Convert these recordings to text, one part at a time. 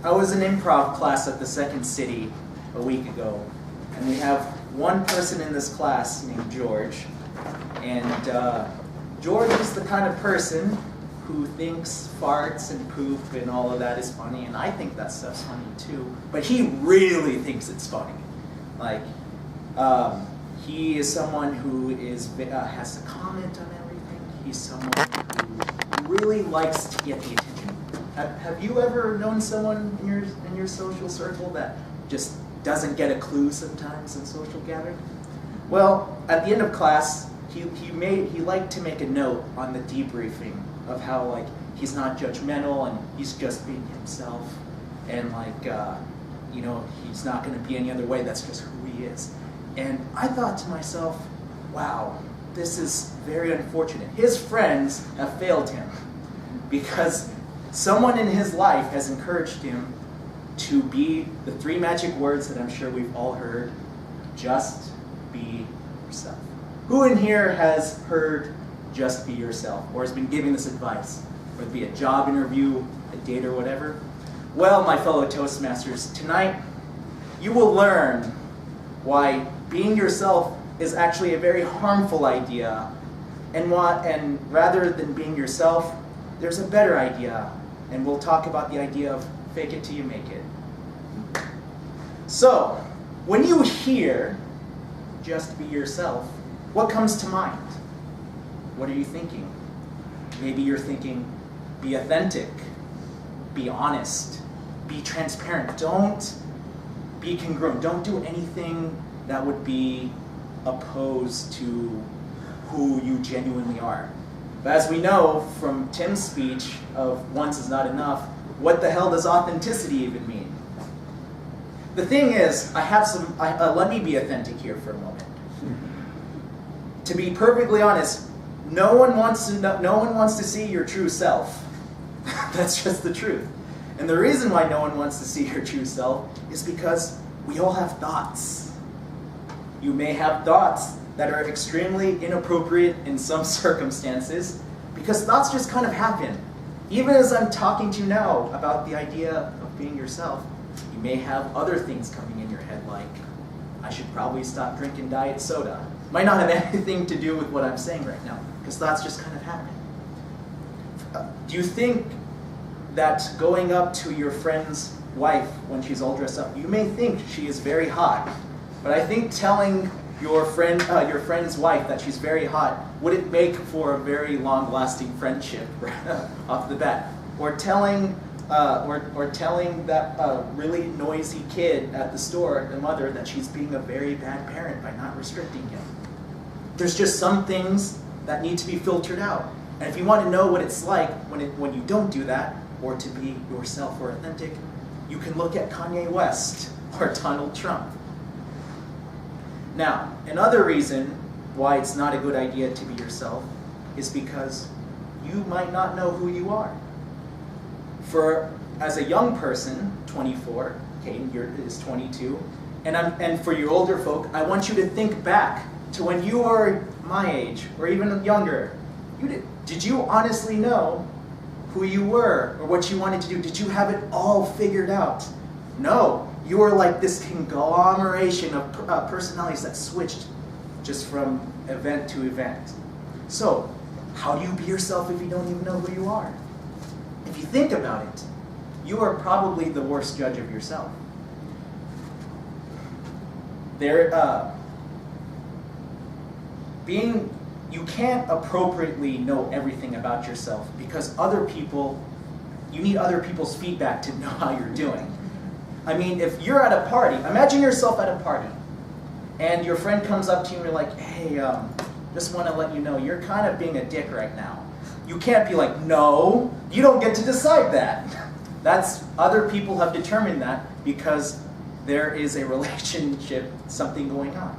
I was in improv class at the Second City a week ago, and we have one person in this class named George. And George is the kind of person who thinks farts and poop and all of that is funny, and I think that stuff's funny too, but he really thinks it's funny. Like, he is someone who has to comment on everything. He's someone who really likes to get the attention. Have you ever known someone in your social circle that just doesn't get a clue sometimes in social gathering? Well, at the end of class, he liked to make a note on the debriefing of how, like, he's not judgmental and he's just being himself, and he's not going to be any other way. That's just who he is. And I thought to myself, wow, this is very unfortunate. His friends have failed him because someone in his life has encouraged him to be the 3 magic words that I'm sure we've all heard: just be yourself. Who in here has heard just be yourself, or has been giving this advice, whether it be a job interview, a date, or whatever? Well, my fellow Toastmasters, tonight you will learn why being yourself is actually a very harmful idea, and rather than being yourself, there's a better idea, and we'll talk about the idea of fake it till you make it. So, when you hear just be yourself, what comes to mind? What are you thinking? Maybe you're thinking, be authentic, be honest, be transparent. Don't be congruent. Don't do anything that would be opposed to who you genuinely are. But as we know from Tim's speech of once is not enough, what the hell does authenticity even mean? The thing is, let me be authentic here for a moment. To be perfectly honest, no one wants to see your true self. That's just the truth. And the reason why no one wants to see your true self is because we all have thoughts. You may have thoughts that are extremely inappropriate in some circumstances, because thoughts just kind of happen. Even as I'm talking to you now about the idea of being yourself, you may have other things coming in your head like, I should probably stop drinking diet soda. Might not have anything to do with what I'm saying right now, because thoughts just kind of happen. Do you think that going up to your friend's wife when she's all dressed up, you may think she is very hot, but I think telling your friend's wife that she's very hot wouldn't make for a very long-lasting friendship off the bat. Or telling that really noisy kid at the store, the mother, that she's being a very bad parent by not restricting him. There's just some things that need to be filtered out. And if you want to know what it's like when you don't do that, or to be yourself or authentic, you can look at Kanye West or Donald Trump. Now, another reason why it's not a good idea to be yourself is because you might not know who you are. As a young person, 24, Caden is 22, and for your older folk, I want you to think back to when you were my age, or even younger. Did you honestly know who you were, or what you wanted to do? Did you have it all figured out? No. You were like this conglomeration of personalities that switched just from event to event. So, how do you be yourself if you don't even know who you are? If you think about it, you are probably the worst judge of yourself. You can't appropriately know everything about yourself because you need other people's feedback to know how you're doing. I mean, if you're at a party, imagine yourself at a party, and your friend comes up to you and you're like, hey, just want to let you know, you're kind of being a dick right now. You can't be like, no, you don't get to decide that. Other people have determined that because there is a relationship, something going on.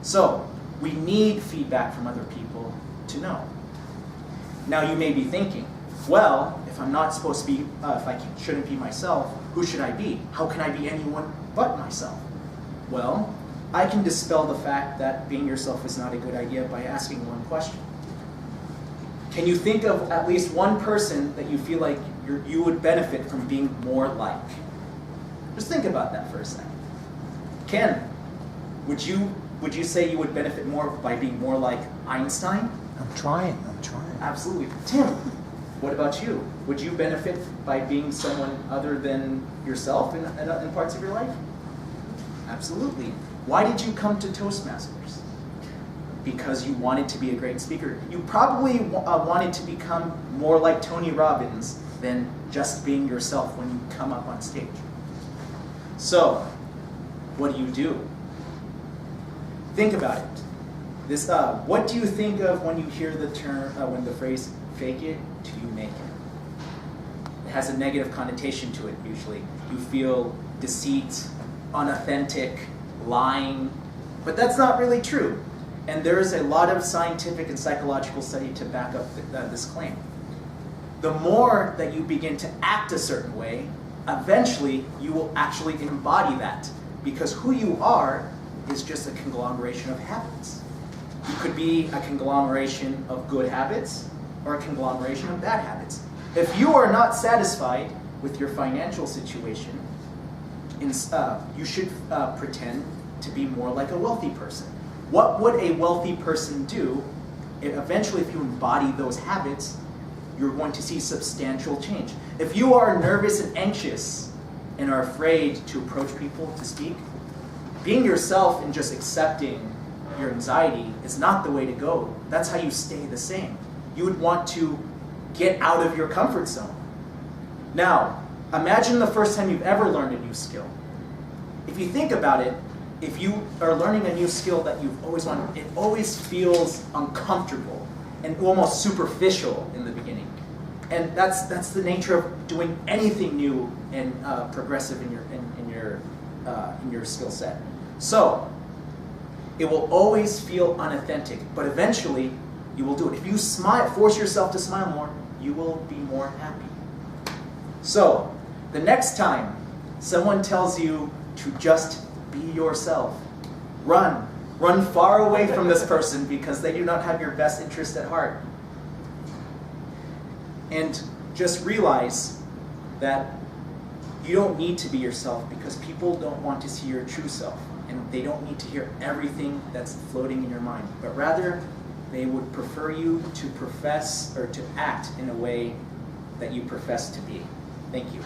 So, we need feedback from other people to know. Now you may be thinking, well, if I'm not supposed to be, if I shouldn't be myself, who should I be? How can I be anyone but myself? Well, I can dispel the fact that being yourself is not a good idea by asking one question. Can you think of at least one person that you feel like you would benefit from being more like? Just think about that for a second. Ken, would you say you would benefit more by being more like Einstein? I'm trying. Absolutely. Tim, what about you? Would you benefit by being someone other than yourself in parts of your life? Absolutely. Why did you come to Toastmasters? Because you wanted to be a great speaker. You probably wanted to become more like Tony Robbins than just being yourself when you come up on stage. So, what do? Think about it. What do you think of when you hear the term, when the phrase, fake it till you make it? It has a negative connotation to it, usually. You feel deceit, unauthentic, lying, but that's not really true. And there is a lot of scientific and psychological study to back up this claim. The more that you begin to act a certain way, eventually you will actually embody that, because who you are is just a conglomeration of habits. You could be a conglomeration of good habits or a conglomeration of bad habits. If you are not satisfied with your financial situation, you should pretend to be more like a wealthy person. What would a wealthy person do? Eventually, if you embody those habits, you're going to see substantial change. If you are nervous and anxious and are afraid to approach people to speak, being yourself and just accepting your anxiety is not the way to go. That's how you stay the same. You would want to get out of your comfort zone. Now, imagine the first time you've ever learned a new skill. If you think about it, if you are learning a new skill that you've always wanted, it always feels uncomfortable and almost superficial in the beginning. And that's the nature of doing anything new and progressive in your skill set. So it will always feel unauthentic, but eventually you will do it. If you force yourself to smile more, you will be more happy. So the next time someone tells you to just be yourself, run far away from this person because they do not have your best interest at heart. And just realize that you don't need to be yourself because people don't want to see your true self, and they don't need to hear everything that's floating in your mind, but rather they would prefer you to profess or to act in a way that you profess to be. Thank you.